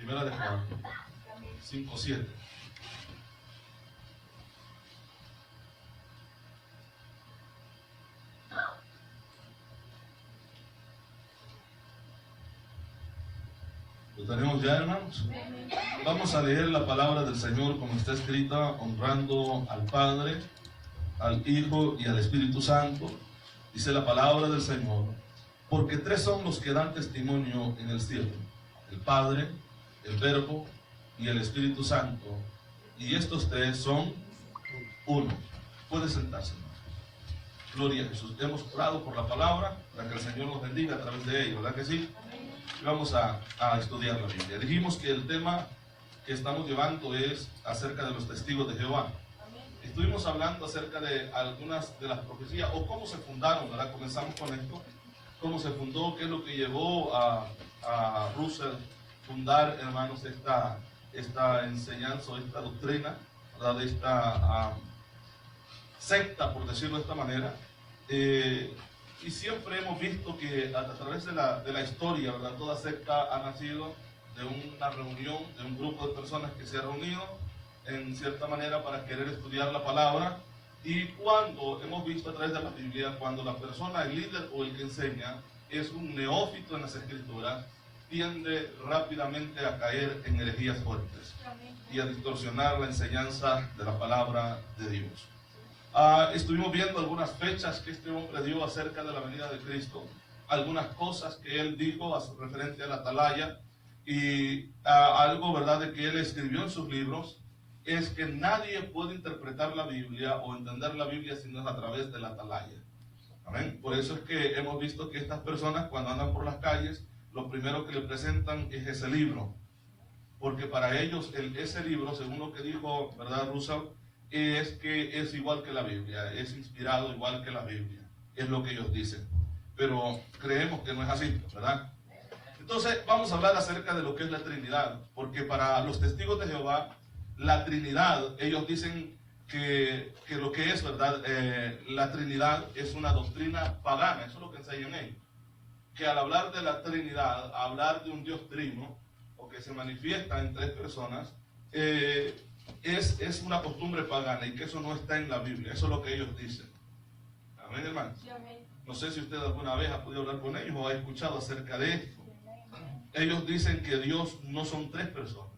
Primera de Juan 5:7. ¿Lo tenemos ya, hermanos? Vamos a leer la palabra del Señor como está escrita, honrando al Padre, al Hijo y al Espíritu Santo. Dice la palabra del Señor: porque tres son los que dan testimonio en el cielo: el Padre, el Verbo y el Espíritu Santo, y estos tres son uno. Puede sentarse, hermano. Gloria a Jesús. Hemos orado por la palabra para que el Señor nos bendiga a través de ella, ¿verdad que sí? Y vamos a estudiar la Biblia. Dijimos que el tema que estamos llevando es acerca de los testigos de Jehová. Estuvimos hablando acerca de algunas de las profecías o cómo se fundaron, ¿verdad? Comenzamos con esto. Cómo se fundó, qué es lo que llevó a Russell fundar, hermanos, esta enseñanza o esta doctrina, ¿verdad? De esta secta, por decirlo de esta manera. Y siempre hemos visto que a través de la historia, ¿verdad? Toda secta ha nacido de una reunión, de un grupo de personas que se ha reunido en cierta manera para querer estudiar la palabra. Y cuando hemos visto a través de la Biblia, cuando la persona, el líder o el que enseña es un neófito en las Escrituras, tiende rápidamente a caer en herejías fuertes y a distorsionar la enseñanza de la palabra de Dios. Estuvimos viendo algunas fechas que este hombre dio acerca de la venida de Cristo, algunas cosas que él dijo referente a la atalaya, y algo, ¿verdad?, de que él escribió en sus libros, es que nadie puede interpretar la Biblia o entender la Biblia si no es a través de la atalaya. Amén. Por eso es que hemos visto que estas personas, cuando andan por las calles, lo primero que le presentan es ese libro, porque para ellos ese libro, según lo que dijo, ¿verdad, Russell?, es que es igual que la Biblia, es inspirado igual que la Biblia, es lo que ellos dicen, pero creemos que no es así, ¿verdad? Entonces vamos a hablar acerca de lo que es la Trinidad, porque para los testigos de Jehová, la Trinidad, ellos dicen que lo que es, ¿verdad?, la Trinidad es una doctrina pagana. Eso es lo que enseñan ellos, que al hablar de la Trinidad, hablar de un Dios trino, o que se manifiesta en tres personas, es una costumbre pagana, y que eso no está en la Biblia. Eso es lo que ellos dicen. Amén, hermano. No sé si usted alguna vez ha podido hablar con ellos o ha escuchado acerca de esto. Ellos dicen que Dios no son tres personas.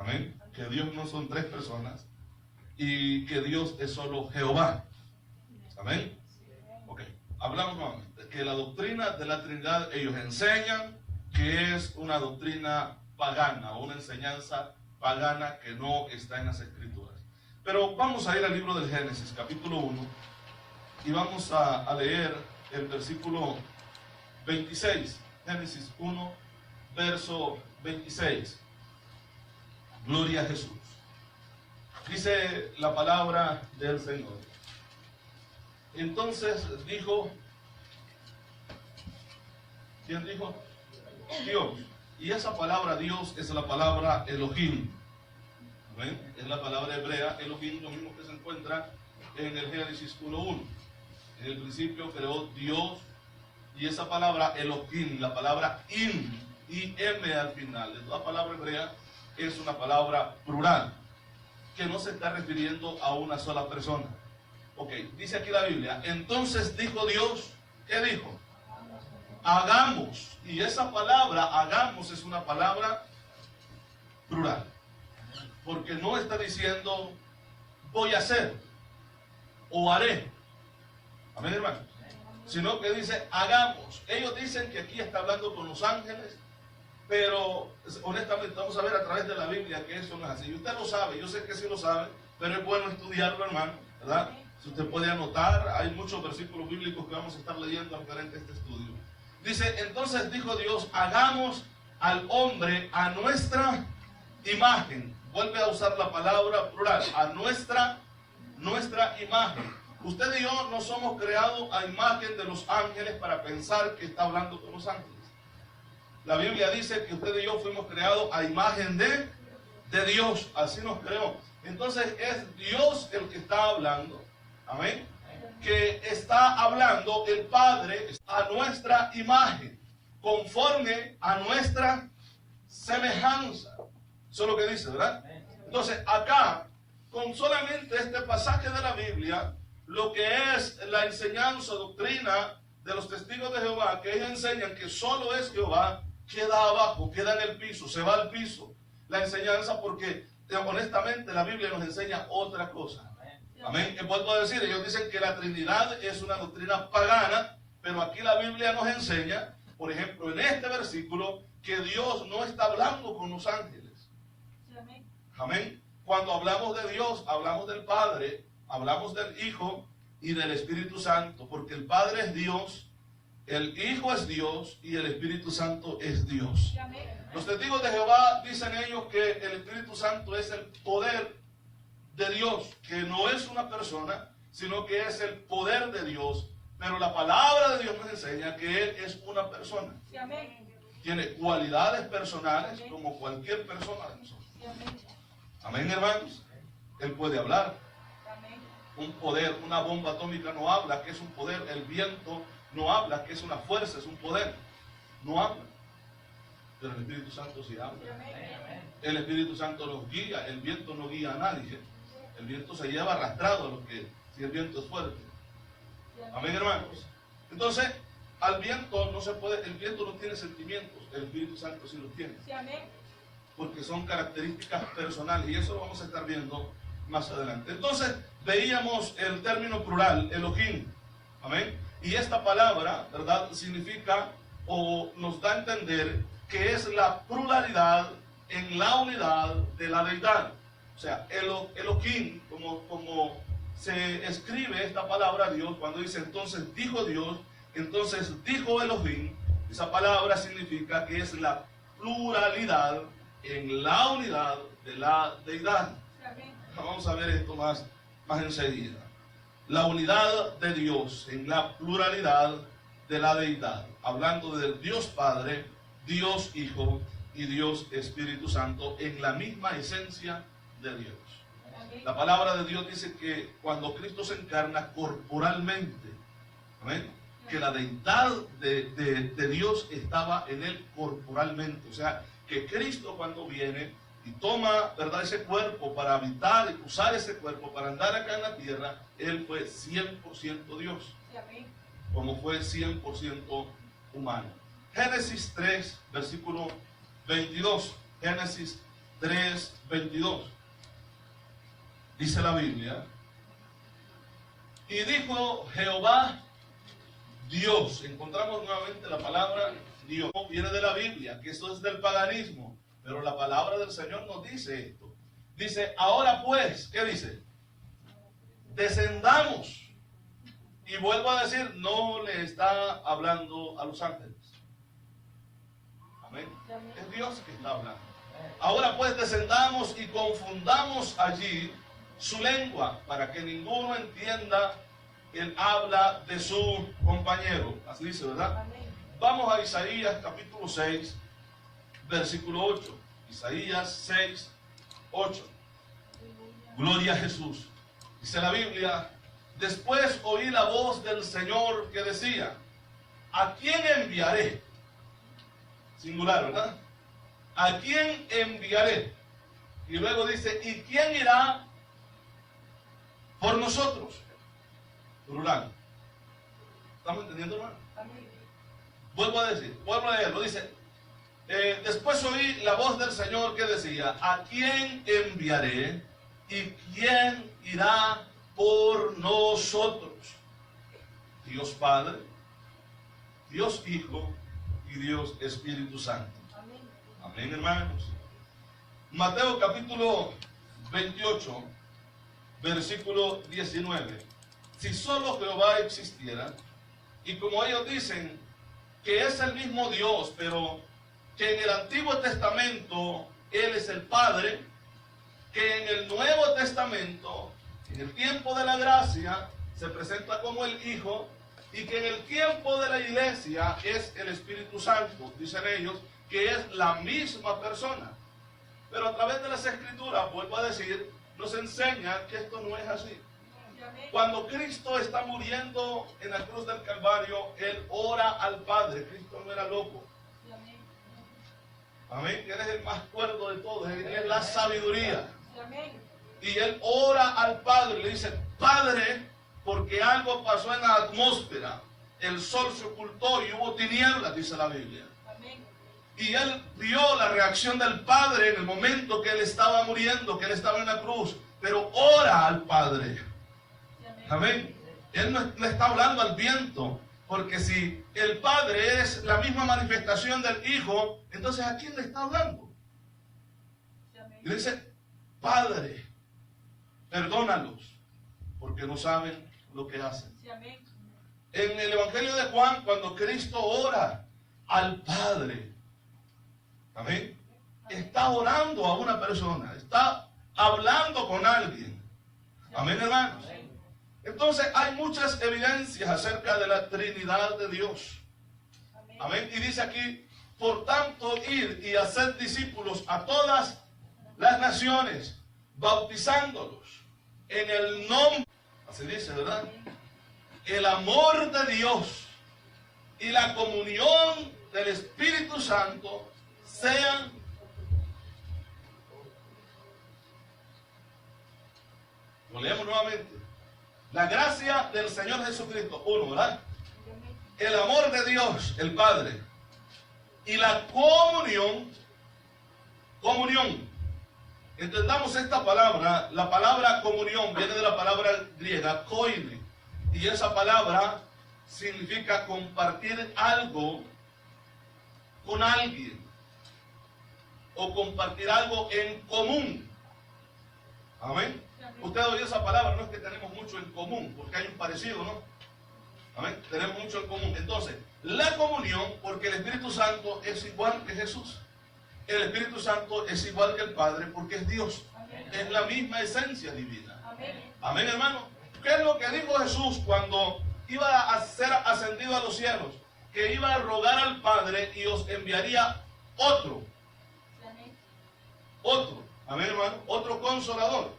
Amén. Que Dios no son tres personas y que Dios es solo Jehová. Amén. Ok. Hablamos nuevamente que la doctrina de la Trinidad, ellos enseñan que es una doctrina pagana o una enseñanza pagana que no está en las Escrituras. Pero vamos a ir al libro del Génesis, capítulo 1, y vamos a leer el versículo 26. Génesis 1, verso 26. Gloria a Jesús. Dice la palabra del Señor: entonces dijo, ¿quién dijo? Dios. Y esa palabra Dios es la palabra Elohim. ¿Ven? Es la palabra hebrea Elohim, lo mismo que se encuentra en el Génesis 1:1. En el principio creó Dios, y esa palabra Elohim, la palabra im, I-M al final, de toda palabra hebrea, es una palabra plural, que no se está refiriendo a una sola persona. Ok, dice aquí la Biblia, entonces dijo Dios, ¿qué dijo? Hagamos. Y esa palabra, hagamos, es una palabra plural, porque no está diciendo voy a hacer o haré. Amén, hermano. Sino que dice hagamos. Ellos dicen que aquí está hablando con los ángeles, pero honestamente vamos a ver a través de la Biblia que eso no es así. Y usted lo sabe, yo sé que sí lo sabe, pero es bueno estudiarlo, hermano, ¿verdad? Si usted puede anotar, hay muchos versículos bíblicos que vamos a estar leyendo referente a este estudio. Dice, entonces dijo Dios, hagamos al hombre a nuestra imagen. Vuelve a usar la palabra plural, a nuestra imagen. Usted y yo no somos creados a imagen de los ángeles para pensar que está hablando con los ángeles. La Biblia dice que usted y yo fuimos creados a imagen de Dios, así nos creó. Entonces es Dios el que está hablando, amén, que está hablando el Padre a nuestra imagen, conforme a nuestra semejanza. Eso es lo que dice, ¿verdad? Entonces, acá, con solamente este pasaje de la Biblia, lo que es la enseñanza, doctrina de los testigos de Jehová, que ellos enseñan que solo es Jehová, queda abajo, queda en el piso, se va al piso. La enseñanza, porque honestamente la Biblia nos enseña otra cosa. Amén. ¿Qué puedo decir? Ellos dicen que la Trinidad es una doctrina pagana, pero aquí la Biblia nos enseña, por ejemplo, en este versículo, que Dios no está hablando con los ángeles. Amén. Cuando hablamos de Dios, hablamos del Padre, hablamos del Hijo y del Espíritu Santo, porque el Padre es Dios, el Hijo es Dios y el Espíritu Santo es Dios. Los testigos de Jehová dicen ellos que el Espíritu Santo es el poder de Dios, que no es una persona, sino que es el poder de Dios. Pero la palabra de Dios nos enseña que Él es una persona. Tiene cualidades personales como cualquier persona de nosotros. Amén, hermanos. Él puede hablar. Un poder, una bomba atómica no habla, que es un poder. El viento no habla, que es una fuerza, es un poder. No habla. Pero el Espíritu Santo sí habla. El Espíritu Santo nos guía. El viento no guía a nadie. El viento se lleva arrastrado a los que, si el viento es fuerte. Amén, hermanos. Entonces, al viento no se puede, el viento no tiene sentimientos, el Espíritu Santo sí los tiene. Porque son características personales y eso lo vamos a estar viendo más adelante. Entonces, veíamos el término plural, Elohim. Amén. Y esta palabra, ¿verdad?, significa o nos da a entender que es la pluralidad en la unidad de la deidad. O sea, Elohim, como se escribe esta palabra Dios, cuando dice entonces dijo Dios, entonces dijo Elohim, esa palabra significa que es la pluralidad en la unidad de la deidad. Vamos a ver esto más enseguida. La unidad de Dios en la pluralidad de la deidad, hablando del Dios Padre, Dios Hijo y Dios Espíritu Santo en la misma esencia de Dios. La palabra de Dios dice que cuando Cristo se encarna corporalmente, ¿amén?, que la deidad de Dios estaba en él corporalmente. O sea, que Cristo cuando viene y toma, ¿verdad?, ese cuerpo para habitar y usar ese cuerpo para andar acá en la tierra, él fue 100% Dios, como fue 100% humano. Génesis 3, versículo 22. Génesis 3, 22. Dice la Biblia: y dijo Jehová Dios. Encontramos nuevamente la palabra Dios. Viene de la Biblia, que esto es del paganismo, pero la palabra del Señor nos dice esto. Dice, ahora pues, ¿qué dice? Descendamos. Y vuelvo a decir, no le está hablando a los ángeles. Amén. Es Dios que está hablando. Ahora pues descendamos y confundamos allí su lengua, para que ninguno entienda el habla de su compañero. Así dice, ¿verdad? Vamos a Isaías capítulo 6, versículo 8. Isaías 6, 8. Gloria a Jesús. Dice la Biblia: después oí la voz del Señor que decía, ¿a quién enviaré? Singular, ¿verdad? ¿A quién enviaré? Y luego dice, ¿y quién irá por nosotros? Plural. ¿Estamos entendiendo, hermano? Vuelvo a decir, vuelvo a leerlo. Dice, después oí la voz del Señor que decía, ¿a quién enviaré? ¿Y quién irá por nosotros? Dios Padre, Dios Hijo y Dios Espíritu Santo. Amén, hermanos. Mateo capítulo 28, versículo 19. Si solo Jehová existiera, y como ellos dicen que es el mismo Dios, pero que en el Antiguo Testamento Él es el Padre, que en el Nuevo Testamento, en el tiempo de la gracia, se presenta como el Hijo, y que en el tiempo de la iglesia es el Espíritu Santo, dicen ellos, que es la misma persona. Pero a través de las Escrituras, vuelvo a decir, nos enseña que esto no es así. Cuando Cristo está muriendo en la cruz del Calvario, Él ora al Padre. Cristo no era loco. Amén. Él es el más cuerdo de todos. Él es la sabiduría. Y él ora al Padre. Le dice: Padre, porque algo pasó en la atmósfera. El sol se ocultó y hubo tinieblas, dice la Biblia. Y él vio la reacción del Padre en el momento que él estaba muriendo, que él estaba en la cruz. Pero ora al Padre. Amén. Él no le está hablando al viento. Porque si el Padre es la misma manifestación del Hijo, entonces ¿a quién le está hablando? Y le dice: Padre, perdónalos, porque no saben lo que hacen. En el Evangelio de Juan, cuando Cristo ora al Padre, amén, está orando a una persona, está hablando con alguien. Amén, hermanos. Entonces hay muchas evidencias acerca de la Trinidad de Dios. Amén. Y dice aquí: por tanto, ir y hacer discípulos a todas las naciones, bautizándolos en el nombre, así dice, ¿verdad? El amor de Dios y la comunión del Espíritu Santo sean. Lo leemos nuevamente. La gracia del Señor Jesucristo, uno, ¿verdad? El amor de Dios, el Padre, y la comunión. Entendamos esta palabra. La palabra comunión viene de la palabra griega koine, y esa palabra significa compartir algo con alguien, o compartir algo en común. Amén. Usted oye esa palabra, no es que tenemos mucho en común, porque hay un parecido, ¿no? Amén. Tenemos mucho en común. Entonces, la comunión, porque el Espíritu Santo es igual que Jesús. El Espíritu Santo es igual que el Padre, porque es Dios. Amén. Es la misma esencia divina. Amén. Amén, hermano. ¿Qué es lo que dijo Jesús cuando iba a ser ascendido a los cielos? Que iba a rogar al Padre y os enviaría otro. Otro. Amén, hermano. Otro consolador.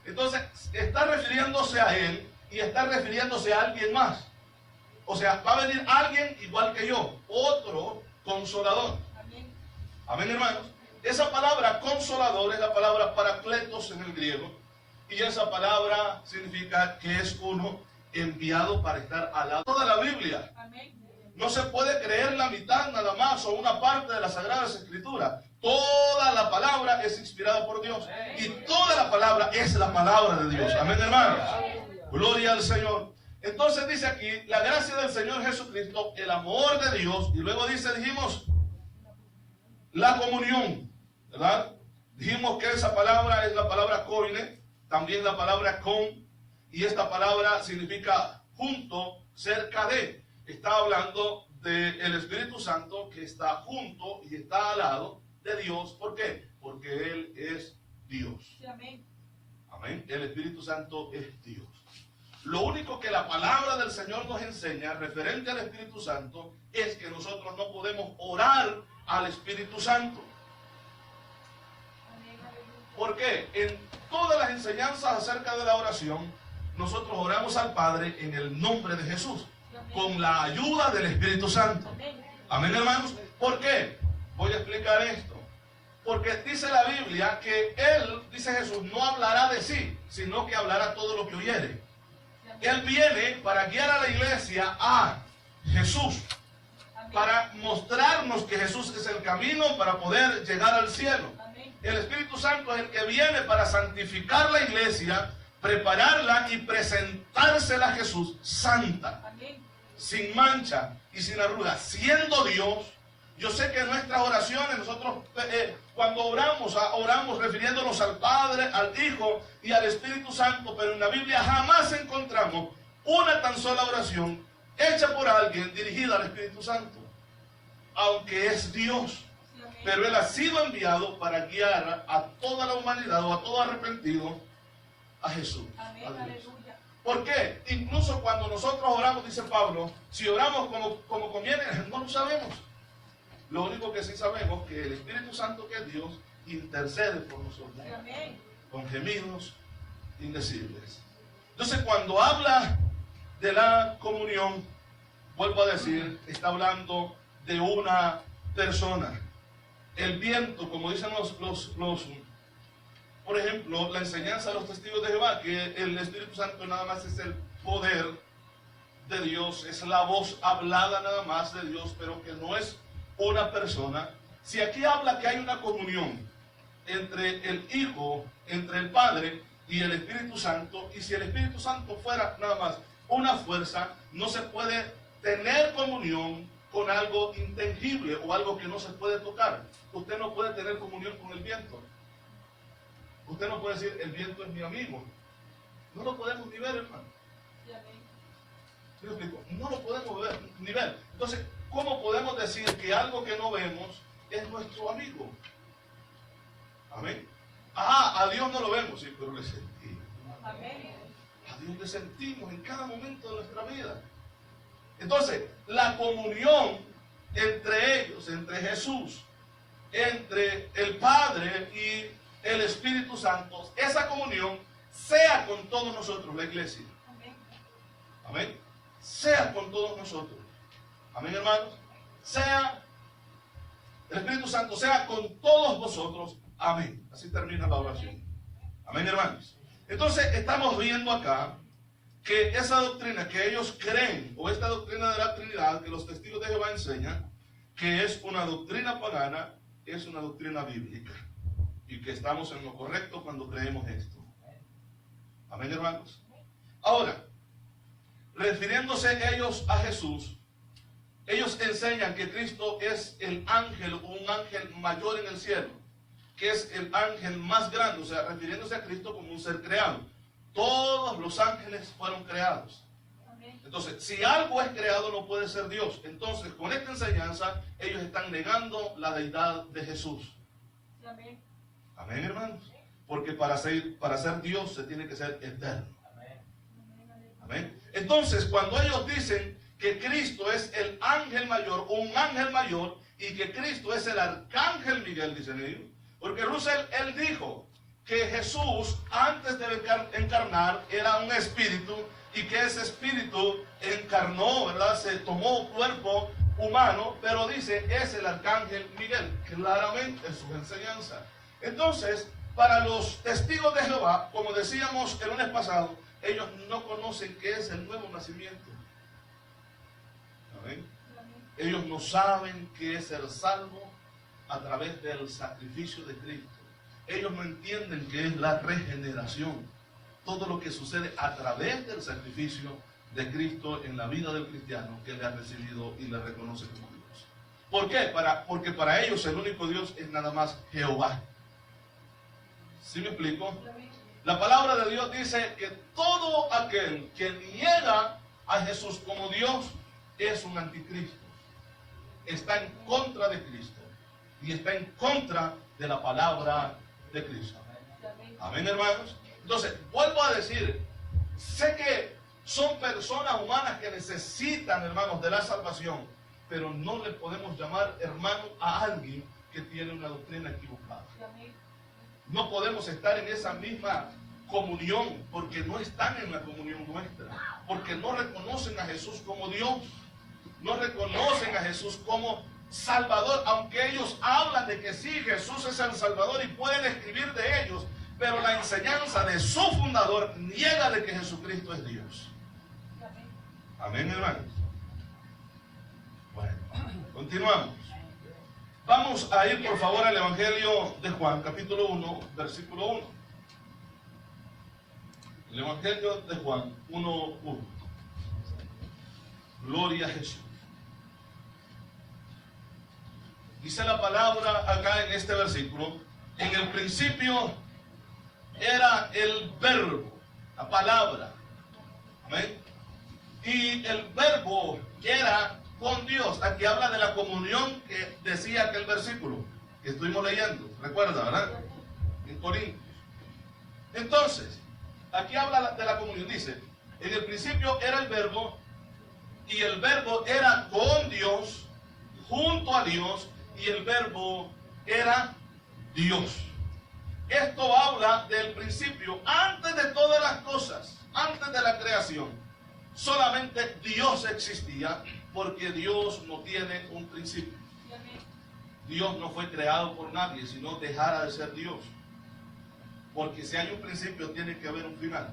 Entonces, está refiriéndose a él y está refiriéndose a alguien más. O sea, va a venir alguien igual que yo, otro consolador. Amén. Amén, hermanos. Esa palabra consolador es la palabra parakletos en el griego. Y esa palabra significa que es uno enviado para estar al lado de toda la Biblia. Amén. No se puede creer la mitad nada más o una parte de las Sagradas Escrituras. Toda la palabra es inspirada por Dios. Y toda la palabra es la palabra de Dios. Amén, hermanos. Gloria al Señor. Entonces dice aquí: la gracia del Señor Jesucristo, el amor de Dios. Y luego dijimos, la comunión, ¿verdad? Dijimos que esa palabra es la palabra koine, también la palabra con. Y esta palabra significa junto, cerca de. Está hablando del Espíritu Santo que está junto y está al lado de Dios. ¿Por qué? Porque Él es Dios. Sí, amén. Amén. El Espíritu Santo es Dios. Lo único que la palabra del Señor nos enseña referente al Espíritu Santo es que nosotros no podemos orar al Espíritu Santo. ¿Por qué? En todas las enseñanzas acerca de la oración, nosotros oramos al Padre en el nombre de Jesús, con la ayuda del Espíritu Santo. Amén, hermanos. ¿Por qué? Voy a explicar esto. Porque dice la Biblia que Él, dice Jesús, no hablará de sí, sino que hablará todo lo que oyere. Él viene para guiar a la iglesia a Jesús, para mostrarnos que Jesús es el camino para poder llegar al cielo. El Espíritu Santo es el que viene para santificar la iglesia, prepararla y presentársela a Jesús santa, sin mancha y sin arruga, siendo Dios. Yo sé que en nuestras oraciones nosotros cuando oramos refiriéndonos al Padre, al Hijo y al Espíritu Santo, pero en la Biblia jamás encontramos una tan sola oración hecha por alguien dirigida al Espíritu Santo, aunque es Dios. Pero Él ha sido enviado para guiar a toda la humanidad o a todo arrepentido a Jesús. Amén, a aleluya. ¿Por qué? Incluso cuando nosotros oramos, dice Pablo, si oramos como conviene, no lo sabemos. Lo único que sí sabemos es que el Espíritu Santo, que es Dios, intercede por nosotros. Amén. Con gemidos indecibles. Entonces, cuando habla de la comunión, vuelvo a decir, está hablando de una persona. el viento, como dicen por ejemplo, la enseñanza de los testigos de Jehová, que el Espíritu Santo nada más es el poder de Dios, es la voz hablada nada más de Dios, pero que no es una persona. Si aquí habla que hay una comunión entre el Hijo, entre el Padre y el Espíritu Santo, y si el Espíritu Santo fuera nada más una fuerza, no se puede tener comunión con algo intangible o algo que no se puede tocar. Usted no puede tener comunión con el viento. Usted no puede decir, el viento es mi amigo. No lo podemos ni ver, hermano. ¿Sí me explico? No lo podemos ver, ni ver. Entonces, ¿cómo podemos decir que algo que no vemos es nuestro amigo? Amén. A Dios no lo vemos, sí, pero le sentimos. Amén. A Dios le sentimos en cada momento de nuestra vida. Entonces, la comunión entre ellos, entre Jesús, entre el Padre y el Espíritu Santo, esa comunión sea con todos nosotros, la iglesia. Amén. Amén. Sea con todos nosotros. Amén, hermanos. Sea el Espíritu Santo, sea con todos vosotros. Amén. Así termina la oración. Amén, hermanos. Entonces, estamos viendo acá que esa doctrina que ellos creen, o esta doctrina de la Trinidad, que los testigos de Jehová enseñan, que es una doctrina pagana, es una doctrina bíblica. Y que estamos en lo correcto cuando creemos esto. Amén, hermanos. Ahora, refiriéndose ellos a Jesús, ellos enseñan que Cristo es el ángel, un ángel mayor en el cielo, que es el ángel más grande, o sea, refiriéndose a Cristo como un ser creado. Todos los ángeles fueron creados. Entonces, si algo es creado, no puede ser Dios. Entonces, con esta enseñanza, ellos están negando la deidad de Jesús. Amén. Amén, hermanos. Porque para ser Dios se tiene que ser eterno. Amén. Entonces, cuando ellos dicen que Cristo es el ángel mayor, un ángel mayor, y que Cristo es el arcángel Miguel, dicen ellos, porque Russell, él dijo que Jesús, antes de encarnar, era un espíritu, y que ese espíritu encarnó, ¿verdad? Se tomó cuerpo humano, pero dice, es el arcángel Miguel, claramente en sus enseñanzas. Entonces, para los testigos de Jehová, como decíamos el lunes pasado, ellos no conocen qué es el nuevo nacimiento. ¿Amén? Ellos no saben qué es ser salvo a través del sacrificio de Cristo. Ellos no entienden qué es la regeneración. Todo lo que sucede a través del sacrificio de Cristo en la vida del cristiano que le ha recibido y le reconoce como Dios. ¿Por qué? Porque para ellos el único Dios es nada más Jehová. ¿Sí me explico? La palabra de Dios dice que todo aquel que niega a Jesús como Dios es un anticristo. Está en contra de Cristo y está en contra de la palabra de Cristo. Amén, hermanos. Entonces, vuelvo a decir, sé que son personas humanas que necesitan, hermanos, de la salvación, pero no le podemos llamar hermano a alguien que tiene una doctrina equivocada. No podemos estar en esa misma comunión porque no están en la comunión nuestra, porque no reconocen a Jesús como Dios, no reconocen a Jesús como Salvador, aunque ellos hablan de que sí, Jesús es el Salvador y pueden escribir de ellos, pero la enseñanza de su fundador niega de que Jesucristo es Dios. Amén, hermanos. Bueno, continuamos. Vamos a ir por favor al Evangelio de Juan, capítulo 1, versículo 1. El Evangelio de Juan 1:1. Gloria a Jesús. Dice la palabra acá en este versículo: en el principio era el verbo, la palabra. Amén. Y el verbo era con Dios. Aquí habla de la comunión que decía aquel versículo que estuvimos leyendo. Recuerda, ¿verdad? En Corintios. Entonces, aquí habla de la comunión. Dice, en el principio era el verbo, y el verbo era con Dios, junto a Dios, y el verbo era Dios. Esto habla del principio, antes de todas las cosas, antes de la creación. Solamente Dios existía, porque Dios no tiene un principio. Dios no fue creado por nadie, sino dejara de ser Dios. Porque si hay un principio, tiene que haber un final.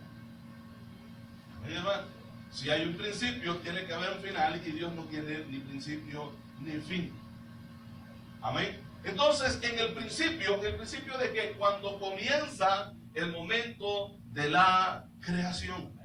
¿Amén, hermano? Si hay un principio, tiene que haber un final, y Dios no tiene ni principio ni fin. Amén. Entonces, en el principio de que cuando comienza el momento de la creación,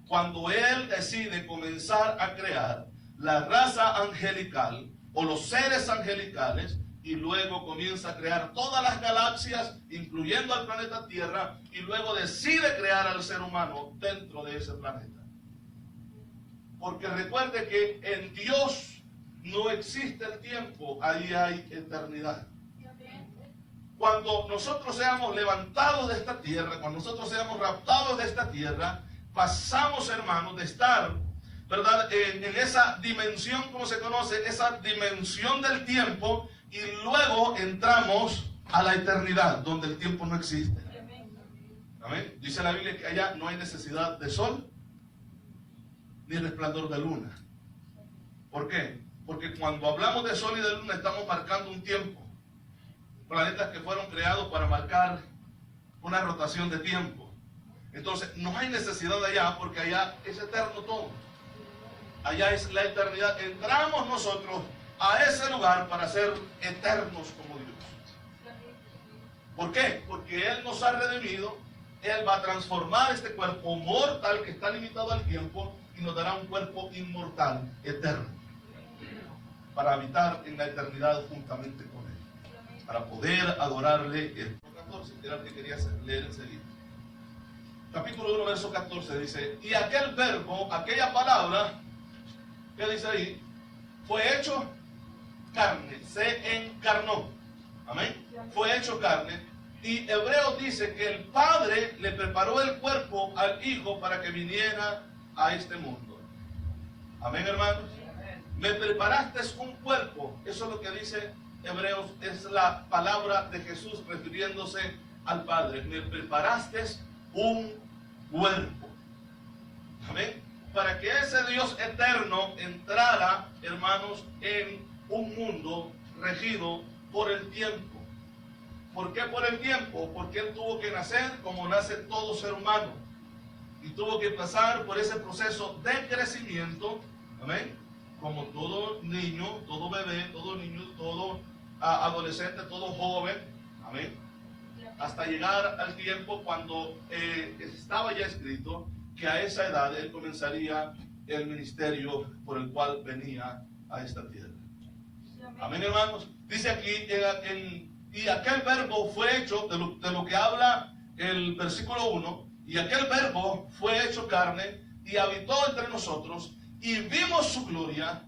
cuando Él decide comenzar a crear la raza angelical o los seres angelicales, y luego comienza a crear todas las galaxias, incluyendo al planeta Tierra, y luego decide crear al ser humano dentro de ese planeta. Porque recuerde que en Dios no existe el tiempo, ahí hay eternidad. Cuando nosotros seamos levantados de esta tierra, cuando nosotros seamos raptados de esta tierra, pasamos, hermanos, de estar, ¿verdad?, en esa dimensión, como se conoce, esa dimensión del tiempo, y luego entramos a la eternidad, donde el tiempo no existe. Amén. Dice la Biblia que allá no hay necesidad de sol ni resplandor de luna. ¿Por qué? Porque cuando hablamos de sol y de luna estamos marcando un tiempo. Planetas que fueron creados para marcar una rotación de tiempo. Entonces no hay necesidad de allá, porque allá es eterno todo. Allá es la eternidad. Entramos nosotros a ese lugar para ser eternos como Dios. ¿Por qué? Porque Él nos ha redimido. Él va a transformar este cuerpo mortal que está limitado al tiempo y nos dará un cuerpo inmortal, eterno, para habitar en la eternidad juntamente con Él, para poder adorarle. El 14, que era el que quería leer enseguida. Capítulo 1, verso 14 dice: y aquel verbo, aquella palabra, ¿qué dice ahí? Fue hecho carne, se encarnó. Amén. Fue hecho carne. Y Hebreos dice que el Padre le preparó el cuerpo al Hijo para que viniera a este mundo. Amén, hermanos. Me preparaste un cuerpo. Eso es lo que dice Hebreos. Es la palabra de Jesús refiriéndose al Padre. Me preparaste un cuerpo. Amén. Para que ese Dios eterno entrara, hermanos, en un mundo regido por el tiempo. ¿Por qué por el tiempo? Porque Él tuvo que nacer como nace todo ser humano. Y tuvo que pasar por ese proceso de crecimiento. Amén. Como todo niño, todo bebé, todo niño, todo adolescente, todo joven. Amén. Hasta llegar al tiempo cuando estaba ya escrito que a esa edad Él comenzaría el ministerio por el cual venía a esta tierra. Amén, hermanos. Dice aquí y aquel verbo fue hecho, de lo que habla el versículo 1, y aquel verbo fue hecho carne y habitó entre nosotros, y vimos su gloria,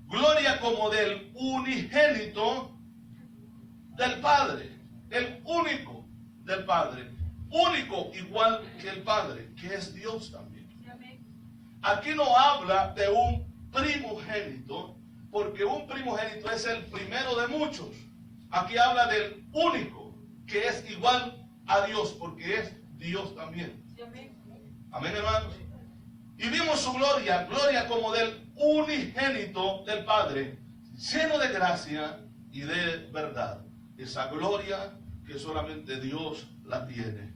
gloria como del unigénito del Padre, el único del Padre, único igual que el Padre, que es Dios también. Aquí no habla de un primogénito, porque un primogénito es el primero de muchos. Aquí habla del único, que es igual a Dios, porque es Dios también. Amén, hermanos. Y vimos su gloria, gloria como del unigénito del Padre, lleno de gracia y de verdad. Esa gloria que solamente Dios la tiene.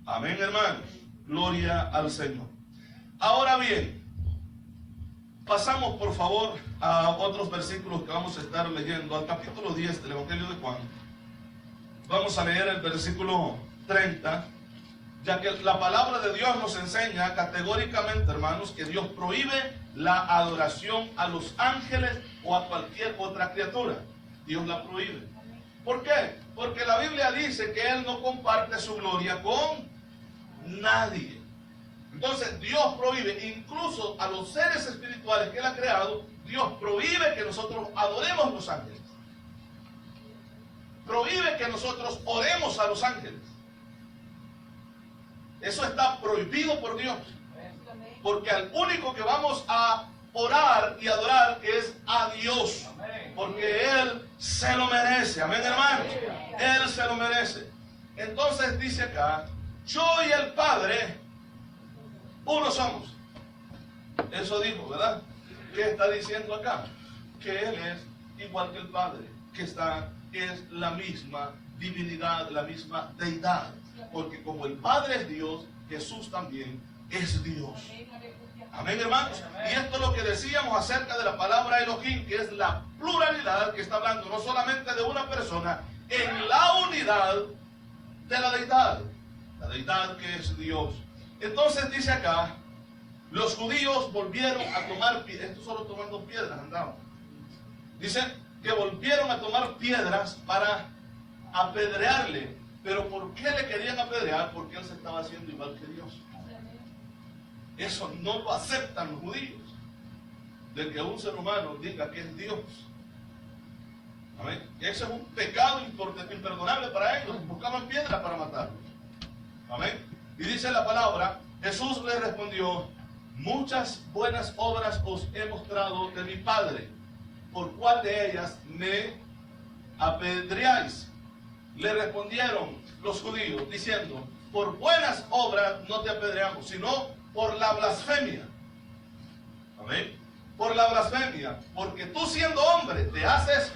Amén, hermanos. Gloria al Señor. Ahora bien, pasamos por favor a otros versículos que vamos a estar leyendo, al capítulo 10 del Evangelio de Juan. Vamos a leer el versículo 30, ya que la palabra de Dios nos enseña categóricamente, hermanos, que Dios prohíbe la adoración a los ángeles o a cualquier otra criatura. Dios la prohíbe. ¿Por qué? Porque la Biblia dice que Él no comparte su gloria con nadie. Entonces Dios prohíbe, incluso a los seres espirituales que Él ha creado, Dios prohíbe que nosotros adoremos a los ángeles. Prohíbe que nosotros oremos a los ángeles. Eso está prohibido por Dios. Porque al único que vamos a orar y adorar es a Dios. Porque Él se lo merece. Amén, hermanos. Él se lo merece. Entonces dice acá: yo y el Padre uno somos. Eso dijo, ¿verdad? ¿Qué está diciendo acá? Que Él es igual que el Padre. que está es la misma divinidad, la misma deidad. Porque como el Padre es Dios, Jesús también es Dios. Amén, hermanos. Y esto es lo que decíamos acerca de la palabra Elohim, que es la pluralidad que está hablando no solamente de una persona, en la unidad de la deidad que es Dios. Entonces dice acá, los judíos volvieron a tomar piedras, esto solo tomando piedras andaban. Dice que volvieron a tomar piedras para apedrearle. Pero ¿por qué le querían apedrear? Porque él se estaba haciendo igual que Dios. Eso no lo aceptan los judíos, de que un ser humano diga que es Dios. Amén. Ese es un pecado imperdonable para ellos. Buscaban piedras para matarlos. Amén. Y dice la palabra, Jesús le respondió, muchas buenas obras os he mostrado de mi Padre. ¿Por cuál de ellas me apedreáis? Le respondieron los judíos diciendo, por buenas obras no te apedreamos, sino por la blasfemia. Amén. Por la blasfemia, porque tú siendo hombre te haces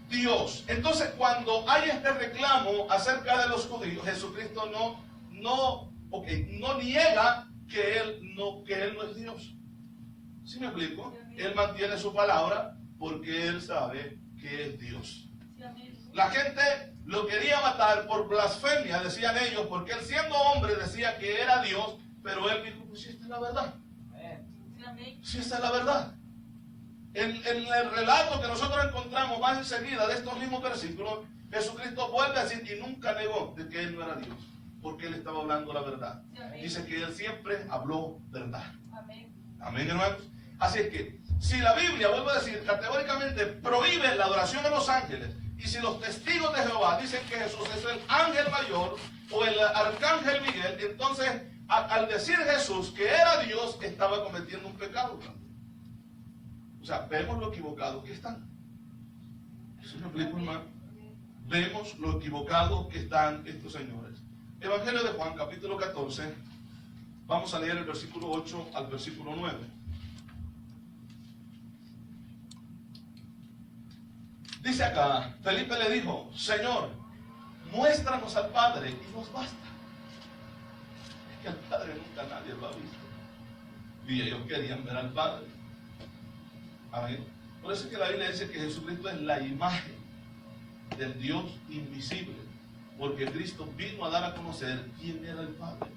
Dios. Entonces cuando hay este reclamo acerca de los judíos, Jesucristo no niega que él no es Dios. ¿Sí me explico? Él mantiene su palabra porque él sabe que es Dios. La gente lo quería matar por blasfemia, decían ellos, porque él siendo hombre decía que era Dios, pero él dijo, pues si esta es la verdad. Si esta es la verdad. En el relato que nosotros encontramos más enseguida de estos mismos versículos, Jesucristo vuelve a decir y nunca negó de que él no era Dios, porque él estaba hablando la verdad. Dice que él siempre habló verdad. Amén, hermanos. Así es que, si la Biblia, vuelvo a decir, categóricamente prohíbe la adoración a los ángeles, y si los testigos de Jehová dicen que Jesús es el ángel mayor o el arcángel Miguel, entonces al decir Jesús que era Dios, estaba cometiendo un pecado. O sea, vemos lo equivocado que están. ¿Sí me explico, hermano? Vemos lo equivocado que están estos señores. Evangelio de Juan, capítulo 14. Vamos a leer el versículo 8 al versículo 9. Dice acá, Felipe le dijo, Señor, muéstranos al Padre y nos basta. Es que al Padre nunca nadie lo ha visto. Y ellos querían ver al Padre. Amén. Por eso es que la Biblia dice que Jesucristo es la imagen del Dios invisible. Porque Cristo vino a dar a conocer quién era el Padre.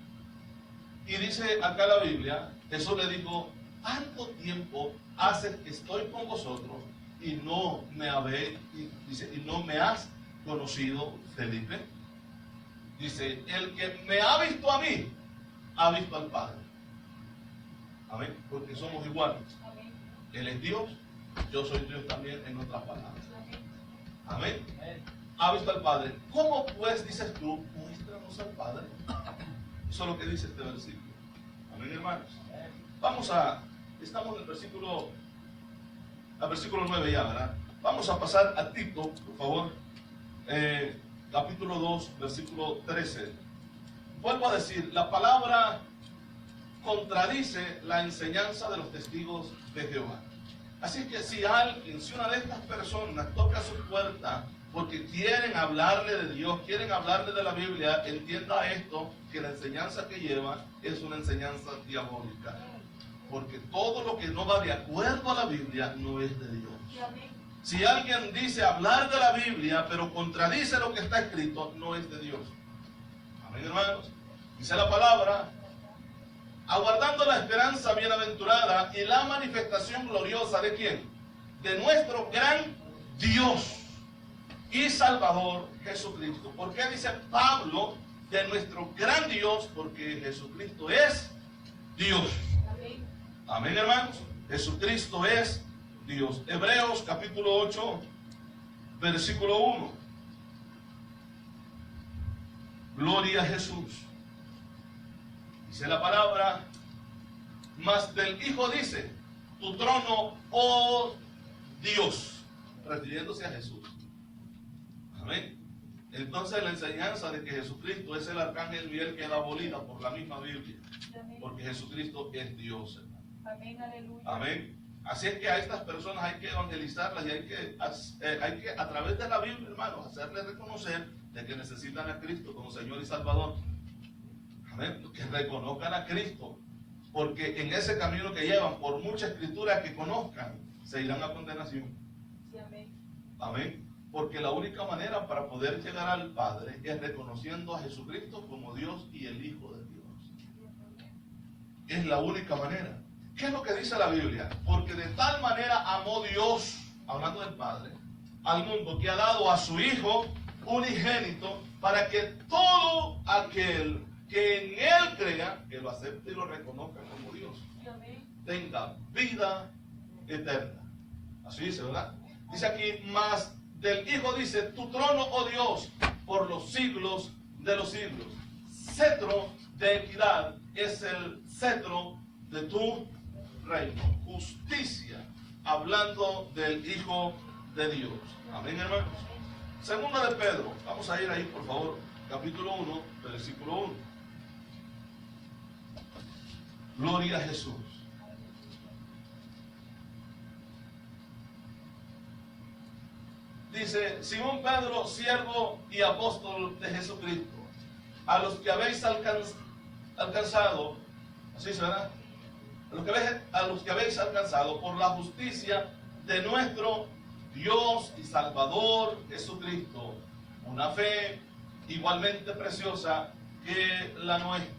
Y dice acá la Biblia, Jesús le dijo, ¿cuánto tiempo hace que estoy con vosotros y no me has conocido, Felipe? Dice, el que me ha visto a mí, ha visto al Padre. Amén. Porque somos iguales. Él es Dios, yo soy Dios también, en otras palabras. Amén. Ha visto al Padre. ¿Cómo pues dices tú, muéstranos al Padre? Eso es lo que dice este versículo. Amén, hermanos. Estamos en el versículo 9 ya, ¿verdad? Vamos a pasar a Tito, por favor. Capítulo 2, versículo 13. Vuelvo a decir, la palabra contradice la enseñanza de los testigos de Jehová. Así que si una de estas personas toca su puerta porque quieren hablarle de Dios, quieren hablarle de la Biblia, entienda esto, que la enseñanza que lleva es una enseñanza diabólica. Porque todo lo que no va de acuerdo a la Biblia no es de Dios. Si alguien dice hablar de la Biblia, pero contradice lo que está escrito, no es de Dios. Amén, hermanos. Dice la palabra, aguardando la esperanza bienaventurada y la manifestación gloriosa ¿de quién? De nuestro gran Dios y Salvador Jesucristo. ¿Por qué dice Pablo de nuestro gran Dios? Porque Jesucristo es Dios. Amén, hermanos. Jesucristo es Dios. Hebreos capítulo 8, versículo 1. Gloria a Jesús. Dice la palabra, mas del Hijo dice, tu trono, oh Dios, refiriéndose a Jesús. Amén. Entonces la enseñanza de que Jesucristo es el arcángel Miguel queda abolida por la misma Biblia. Porque Jesucristo es Dios, hermano. Amén, aleluya. Amén. Así es que a estas personas hay que evangelizarlas y hay que a través de la Biblia, hermanos, hacerles reconocer de que necesitan a Cristo como Señor y Salvador. Amén. Que reconozcan a Cristo, porque en ese camino que llevan, por mucha escritura que conozcan, se irán a condenación. Sí, amén. Amén. Porque la única manera para poder llegar al Padre es reconociendo a Jesucristo como Dios y el Hijo de Dios. Es la única manera. ¿Qué es lo que dice la Biblia? Porque de tal manera amó Dios, hablando del Padre, al mundo, que ha dado a su Hijo unigénito, para que todo aquel que en Él crea, que lo acepte y lo reconozca como Dios, tenga vida eterna. Así dice, ¿verdad? Dice aquí, más del Hijo dice, tu trono, oh Dios, por los siglos de los siglos. Cetro de equidad es el cetro de tu reino. Justicia, hablando del Hijo de Dios. Amén, hermanos. Segunda de Pedro, vamos a ir ahí, por favor, capítulo 1, versículo 1. Gloria a Jesús. Dice, Simón Pedro, siervo y apóstol de Jesucristo, a los que habéis alcanzado, así será, a los que habéis alcanzado por la justicia de nuestro Dios y Salvador Jesucristo, una fe igualmente preciosa que la nuestra.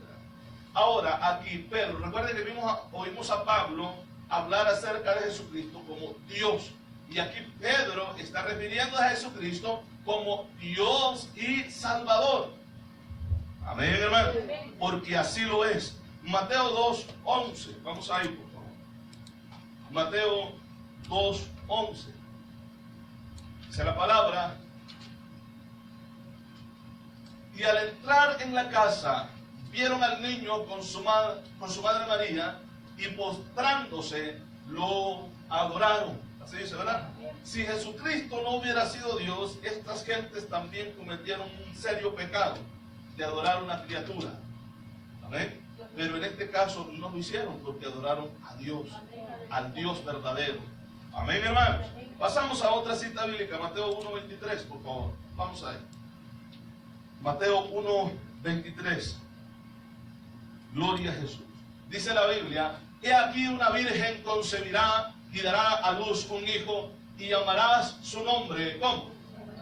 Ahora, aquí Pedro, recuerden que oímos a Pablo hablar acerca de Jesucristo como Dios. Y aquí Pedro está refiriendo a Jesucristo como Dios y Salvador. Amén, hermano. Porque así lo es. Mateo 2:11. Vamos a ir, por favor. Mateo 2:11. Dice la palabra. Y al entrar en la casa, vieron al niño con su madre María, y postrándose lo adoraron. Así dice, ¿verdad? Si Jesucristo no hubiera sido Dios, estas gentes también cometieron un serio pecado de adorar una criatura. Amén. Pero en este caso no lo hicieron porque adoraron a Dios, al Dios verdadero. Amén, hermanos. Pasamos a otra cita bíblica, Mateo 1:23, por favor. Vamos a ver. Mateo 1:23. Gloria a Jesús. Dice la Biblia, he aquí una virgen concebirá y dará a luz un hijo, y llamarás su nombre, ¿cómo?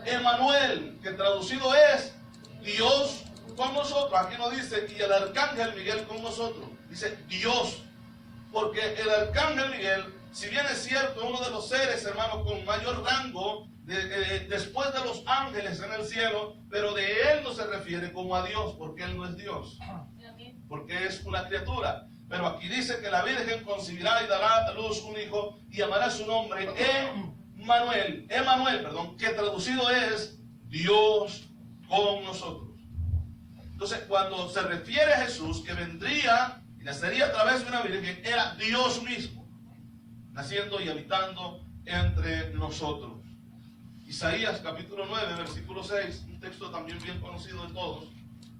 Emmanuel, que traducido es Dios con nosotros. Aquí no dice, y el arcángel Miguel con nosotros. Dice Dios, porque el arcángel Miguel, si bien es cierto, uno de los seres, hermanos, con mayor rango después de los ángeles en el cielo, pero de él no se refiere como a Dios, porque él no es Dios, porque es una criatura. Pero aquí dice que la Virgen concebirá y dará a luz un hijo, y llamará su nombre Emmanuel, que traducido es Dios con nosotros. Entonces, cuando se refiere a Jesús, que vendría y nacería a través de una virgen, era Dios mismo, naciendo y habitando entre nosotros. Isaías capítulo 9, versículo 6, un texto también bien conocido de todos.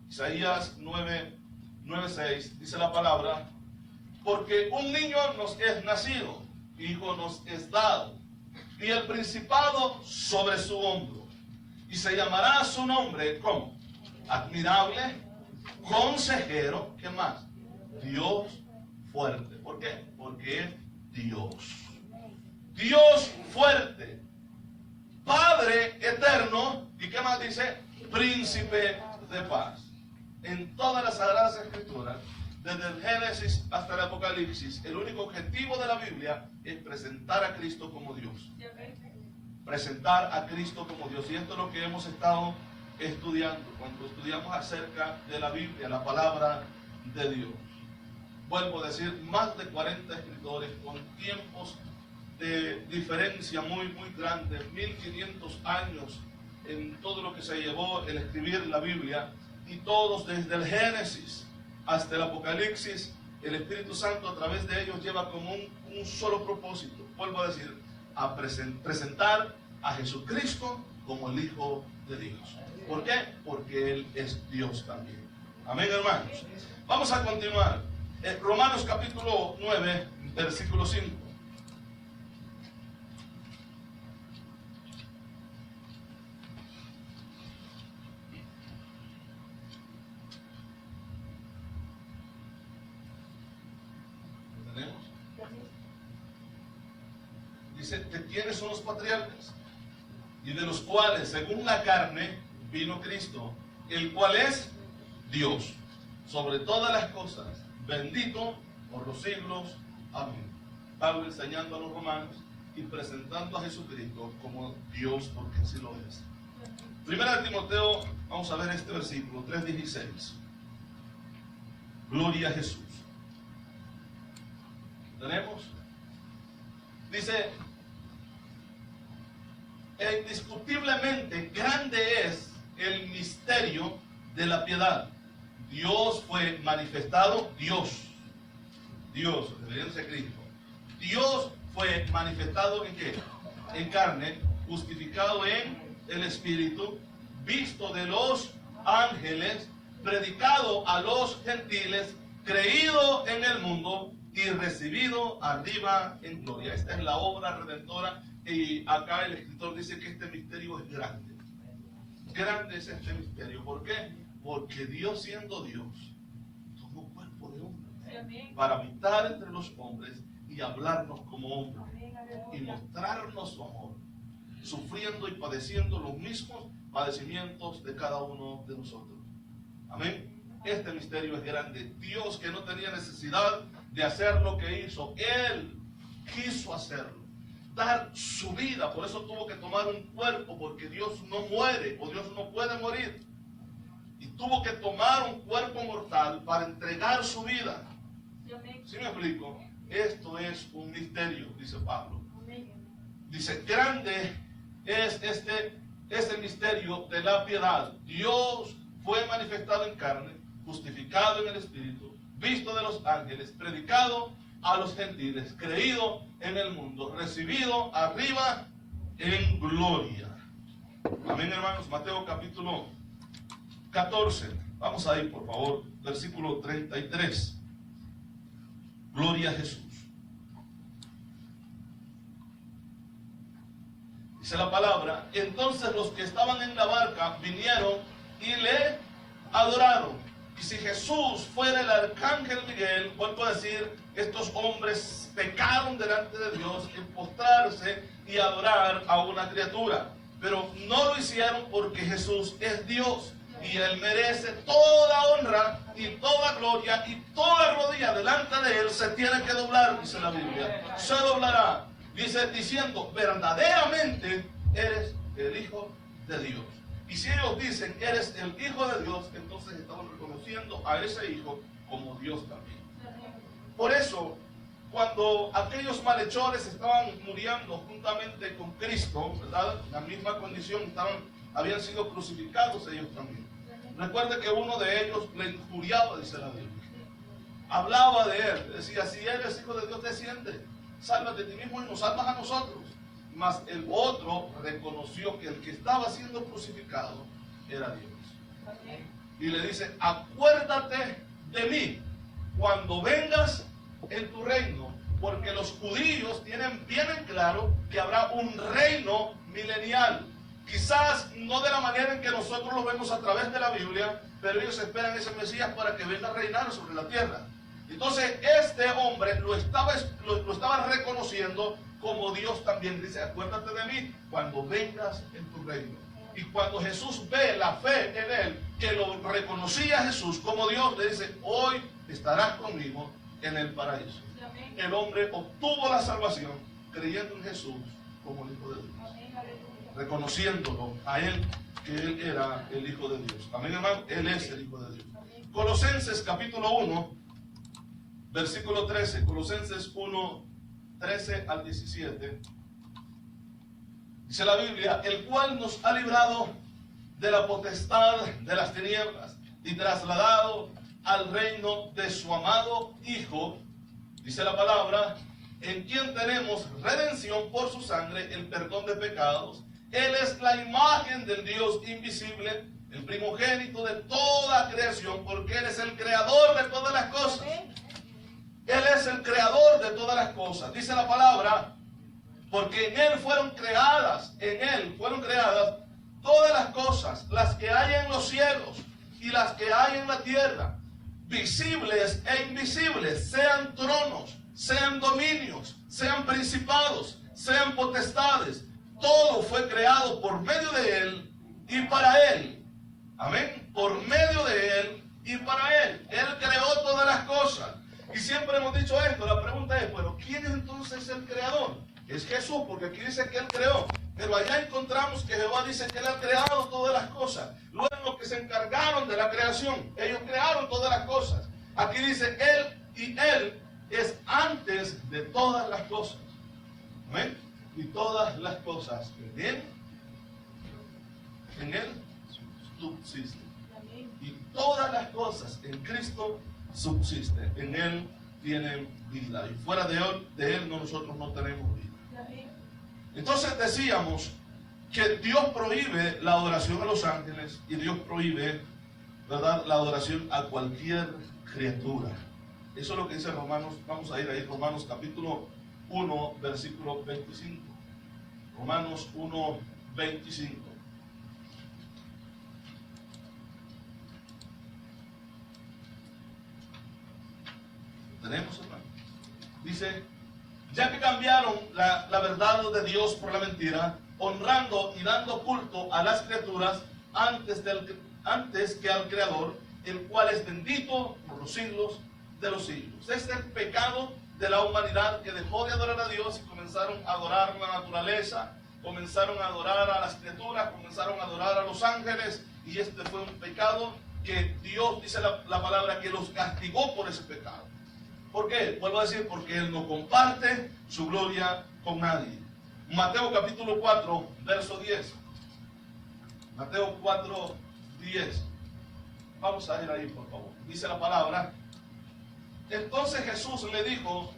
Isaías 9:6, dice la palabra, porque un niño nos es nacido, hijo nos es dado, y el principado sobre su hombro, y se llamará su nombre, ¿cómo? Admirable, consejero, ¿qué más? Dios fuerte. ¿Por qué? Porque es Dios. Dios fuerte, Padre eterno, ¿y qué más dice? Príncipe de paz. En todas las Sagradas Escrituras, desde el Génesis hasta el Apocalipsis, el único objetivo de la Biblia es presentar a Cristo como Dios. Presentar a Cristo como Dios. Y esto es lo que hemos estado estudiando cuando estudiamos acerca de la Biblia, la palabra de Dios. Vuelvo a decir, más de 40 escritores con tiempos de diferencia muy grandes, 1500 años en todo lo que se llevó el escribir la Biblia, y todos desde el Génesis hasta el Apocalipsis, el Espíritu Santo a través de ellos lleva como un solo propósito. Vuelvo a decir, a presentar a Jesucristo como el Hijo de Dios. ¿Por qué? Porque Él es Dios también. Amén, hermanos. Vamos a continuar. Romanos capítulo 9, versículo 5. Dice que ¿quiénes son los patriarcas? Y de los cuales, según la carne, vino Cristo, el cual es Dios, sobre todas las cosas, bendito por los siglos. Amén. Pablo enseñando a los romanos y presentando a Jesucristo como Dios, porque así lo es. Primera de Timoteo, vamos a ver este versículo 3:16. Gloria a Jesús. ¿Tenemos? Dice: indiscutiblemente grande es el misterio de la piedad. Dios fue manifestado, Dios, refiriéndose a Cristo. Dios fue manifestado ¿en qué? En carne, justificado en el Espíritu, visto de los ángeles, predicado a los gentiles, creído en el mundo y recibido arriba en gloria. Esta es la obra redentora, y acá el escritor dice que este misterio es grande. Grande es este misterio. ¿Por qué? Porque Dios, siendo Dios, tomó cuerpo de hombre para habitar entre los hombres y hablarnos como hombres y mostrarnos su amor, sufriendo y padeciendo los mismos padecimientos de cada uno de nosotros. Amén. Este misterio es grande. Dios, que no tenía necesidad de hacer lo que hizo, Él quiso hacerlo, dar su vida. Por eso tuvo que tomar un cuerpo, porque Dios no muere, o Dios no puede morir, y tuvo que tomar un cuerpo mortal para entregar su vida. ¿Sí me explico? Esto es un misterio, dice Pablo. Dice: grande es el misterio de la piedad. Dios fue manifestado en carne, justificado en el Espíritu, visto de los ángeles, predicado a los gentiles, creído en el mundo, recibido arriba en gloria. Amén, hermanos. Mateo capítulo 14. Vamos a ir, por favor, versículo 33. Gloria a Jesús. Dice la palabra: entonces los que estaban en la barca vinieron y le adoraron. Y si Jesús fuera el arcángel Miguel, vuelvo a decir, estos hombres pecaron delante de Dios en postrarse y adorar a una criatura, pero no lo hicieron porque Jesús es Dios y Él merece toda honra y toda gloria, y toda rodilla delante de Él se tiene que doblar, dice la Biblia. Se doblará, dice, diciendo: verdaderamente eres el Hijo de Dios. Y si ellos dicen: eres el Hijo de Dios, entonces estamos reconociendo a ese Hijo como Dios también. Por eso, cuando aquellos malhechores estaban muriendo juntamente con Cristo, ¿verdad?, en la misma condición, habían sido crucificados ellos también. Recuerde que uno de ellos le injuriaba, dice la Biblia. Hablaba de él, decía: si eres Hijo de Dios, desciende, sálvate de ti mismo y nos salvas a nosotros. Mas el otro reconoció que el que estaba siendo crucificado era Dios. Y le dice: acuérdate de mí cuando vengas en tu reino, porque los judíos tienen bien en claro que habrá un reino milenial. Quizás no de la manera en que nosotros lo vemos a través de la Biblia, pero ellos esperan ese Mesías para que venga a reinar sobre la tierra. Entonces este hombre lo estaba reconociendo como Dios también. Dice: acuérdate de mí cuando vengas en tu reino. Y cuando Jesús ve la fe en él, que lo reconocía a Jesús como Dios, le dice: hoy estarás conmigo en el paraíso. El hombre obtuvo la salvación creyendo en Jesús como el Hijo de Dios, reconociéndolo a él, que él era el Hijo de Dios. Amén, hermano. Él es el Hijo de Dios. Colosenses capítulo 1, versículo 13. Colosenses 1, 13 al 17. Dice la Biblia: el cual nos ha librado de la potestad de las tinieblas y trasladado al reino de su amado Hijo. Dice la palabra: en quien tenemos redención por su sangre, el perdón de pecados. Él es la imagen del Dios invisible, el primogénito de toda creación, porque Él es el creador de todas las cosas. Él es el creador de todas las cosas. Dice la palabra: porque en Él fueron creadas todas las cosas, las que hay en los cielos y las que hay en la tierra, visibles e invisibles, sean tronos, sean dominios, sean principados, sean potestades. Todo fue creado por medio de Él y para Él. Amén. Por medio de Él y para Él. Él creó todas las cosas. Y siempre hemos dicho esto. La pregunta es, bueno, ¿quién es entonces el creador? Es Jesús, porque aquí dice que Él creó. Pero allá encontramos que Jehová dice que Él ha creado todas las cosas. Luego los que se encargaron de la creación, ellos crearon todas las cosas. Aquí dice Él, y Él es antes de todas las cosas. ¿Amén? Y todas las cosas en Él subsisten. Y todas las cosas en Cristo subsisten. En Él tienen vida. Y fuera de Él nosotros no tenemos vida. Entonces decíamos que Dios prohíbe la adoración a los ángeles y Dios prohíbe, ¿verdad?, la adoración a cualquier criatura. Eso es lo que dice Romanos. Vamos a ir ahí, Romanos capítulo 1, versículo 25. Romanos 1, 25. ¿Tenemos, hermano? Dice, ya que cambiaron la verdad de Dios por la mentira, honrando y dando culto a las criaturas antes que al Creador, el cual es bendito por los siglos de los siglos. Este es el pecado de la humanidad que dejó de adorar a Dios y comenzaron a adorar la naturaleza, comenzaron a adorar a las criaturas, comenzaron a adorar a los ángeles, y este fue un pecado que Dios, dice la palabra, que los castigó por ese pecado. ¿Por qué? Vuelvo a decir, porque Él no comparte su gloria con nadie. Mateo capítulo 4, verso 10. Mateo 4, 10. Vamos a ir ahí, por favor. Dice la palabra. Entonces Jesús le dijo,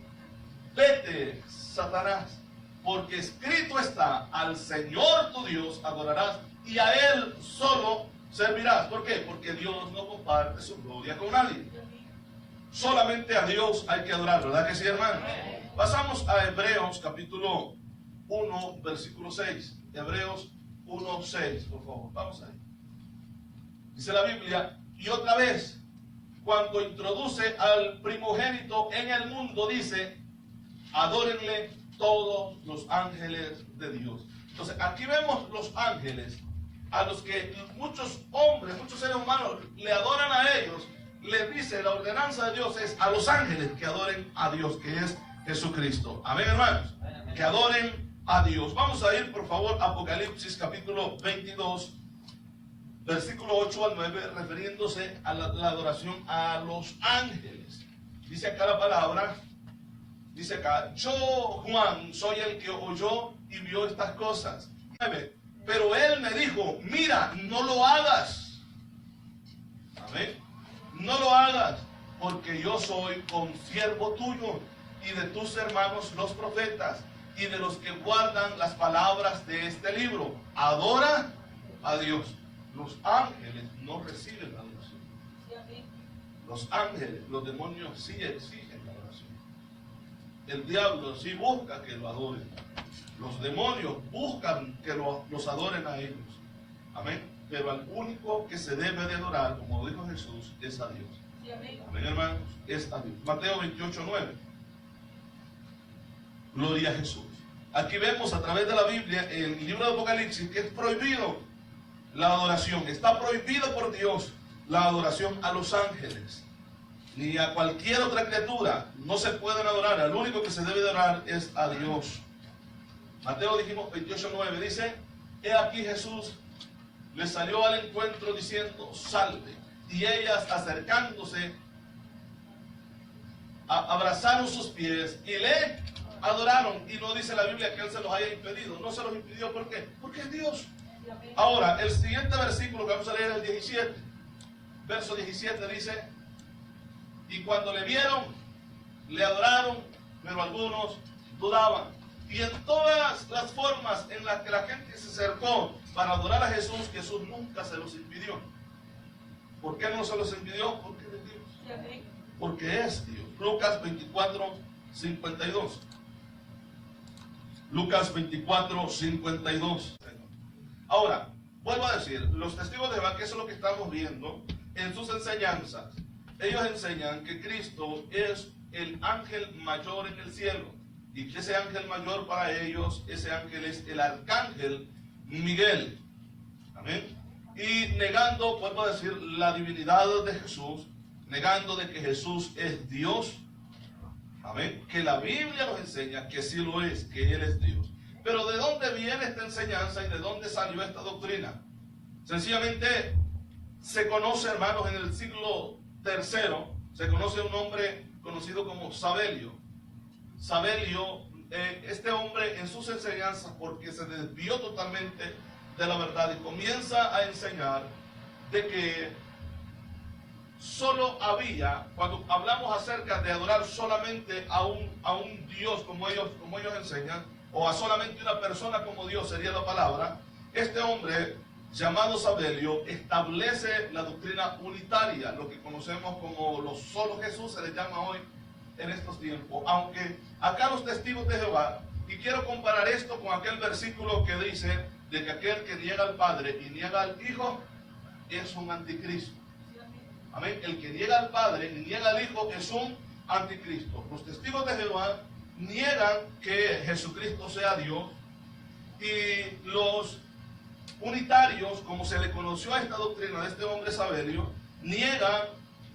vete, Satanás, porque escrito está, al Señor tu Dios adorarás y a Él solo servirás. ¿Por qué? Porque Dios no comparte su gloria con nadie. Solamente a Dios hay que adorar, ¿verdad que sí, hermano? Pasamos a Hebreos capítulo 1, versículo 6. Hebreos 1, 6, por favor. Vamos ahí. Dice la Biblia, y otra vez, cuando introduce al primogénito en el mundo, dice, adórenle todos los ángeles de Dios. Entonces, aquí vemos los ángeles, a los que muchos hombres, muchos seres humanos le adoran a ellos. Les dice, la ordenanza de Dios es a los ángeles que adoren a Dios, que es Jesucristo. Amén, hermanos. Que adoren a Dios. Vamos a ir, por favor, a Apocalipsis capítulo 22, versículo 8 al 9, refiriéndose a la adoración a los ángeles. Dice acá la palabra, dice acá, yo, Juan, soy el que oyó y vio estas cosas. Pero él me dijo, mira, no lo hagas. Amén. No lo hagas, porque yo soy consiervo tuyo y de tus hermanos los profetas y de los que guardan las palabras de este libro. Adora a Dios. Los ángeles no reciben la adoración. Los ángeles, los demonios sí exigen la adoración. El diablo sí busca que lo adoren. Los demonios buscan que los adoren a ellos. Amén. Pero al único que se debe de adorar, como dijo Jesús, es a Dios. Sí, amén, hermanos, es a Dios. Mateo 28, 9. Gloria a Jesús. Aquí vemos a través de la Biblia, en el libro de Apocalipsis, que es prohibido la adoración. Está prohibido por Dios la adoración a los ángeles, ni a cualquier otra criatura. No se pueden adorar. Al único que se debe de adorar es a Dios. Mateo, dijimos, 28, 9, dice, he aquí Jesús le salió al encuentro diciendo, salve. Y ellas, acercándose, abrazaron sus pies y le adoraron. Y no dice la Biblia que Él se los haya impedido. No se los impidió. ¿Por qué? Porque es Dios. Ahora, el siguiente versículo que vamos a leer es el 17. Verso 17 dice, y cuando le vieron, le adoraron, pero algunos dudaban. Y en todas las formas en las que la gente se acercó para adorar a Jesús, Jesús nunca se los impidió. ¿Por qué no se los impidió? Porque es Dios. Porque es Dios. Lucas 24, 52. Lucas 24, 52. Ahora, vuelvo a decir, los testigos de Jehová, que eso es lo que estamos viendo en sus enseñanzas. Ellos enseñan que Cristo es el ángel mayor en el cielo. Y que ese ángel mayor para ellos, ese ángel es el arcángel Miguel. Amén. Y negando, vuelvo a decir, la divinidad de Jesús, negando de que Jesús es Dios. Amén. Que la Biblia nos enseña que sí lo es, que Él es Dios. Pero ¿de dónde viene esta enseñanza y de dónde salió esta doctrina? Sencillamente se conoce, hermanos, en el siglo III, se conoce un hombre conocido como Sabelio. Sabelio, este hombre en sus enseñanzas, porque se desvió totalmente de la verdad y comienza a enseñar de que solo había, cuando hablamos acerca de adorar solamente a un Dios como ellos enseñan, o a solamente una persona como Dios sería la palabra, este hombre llamado Sabelio establece la doctrina unitaria, lo que conocemos como los solo Jesús, se le llama hoy en estos tiempos. Aunque acá los testigos de Jehová, y quiero comparar esto con aquel versículo que dice de que aquel que niega al Padre y niega al Hijo es un anticristo. Amén. El que niega al Padre y niega al Hijo es un anticristo. Los testigos de Jehová niegan que Jesucristo sea Dios, y los unitarios, como se le conoció a esta doctrina de este hombre Sabelio, niegan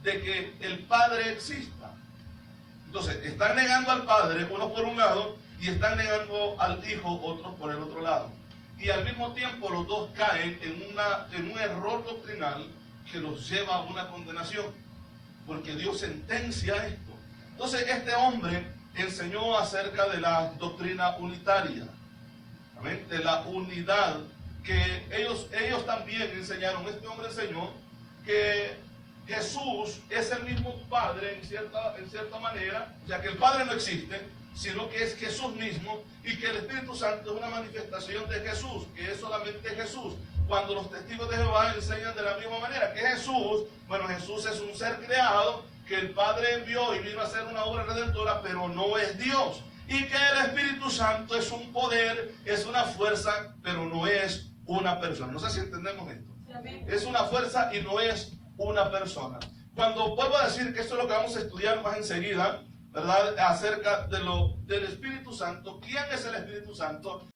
de que el Padre exista. Entonces, están negando al Padre, uno por un lado, y están negando al Hijo, otros por el otro lado. Y al mismo tiempo los dos caen en un error doctrinal que los lleva a una condenación, porque Dios sentencia esto. Entonces, este hombre enseñó acerca de la doctrina unitaria, ¿amén? De la unidad, que ellos también enseñaron. Este hombre enseñó que Jesús es el mismo Padre en cierta manera, o sea que el Padre no existe, sino que es Jesús mismo, y que el Espíritu Santo es una manifestación de Jesús, que es solamente Jesús. Cuando los testigos de Jehová enseñan de la misma manera que Jesús, bueno, Jesús es un ser creado que el Padre envió y vino a hacer una obra redentora, pero no es Dios. Y que el Espíritu Santo es un poder, es una fuerza, pero no es una persona. No sé si entendemos esto. Es una fuerza y no es una persona. Cuando vuelvo a decir que esto es lo que vamos a estudiar más enseguida, ¿verdad? Acerca del Espíritu Santo. ¿Quién es el Espíritu Santo?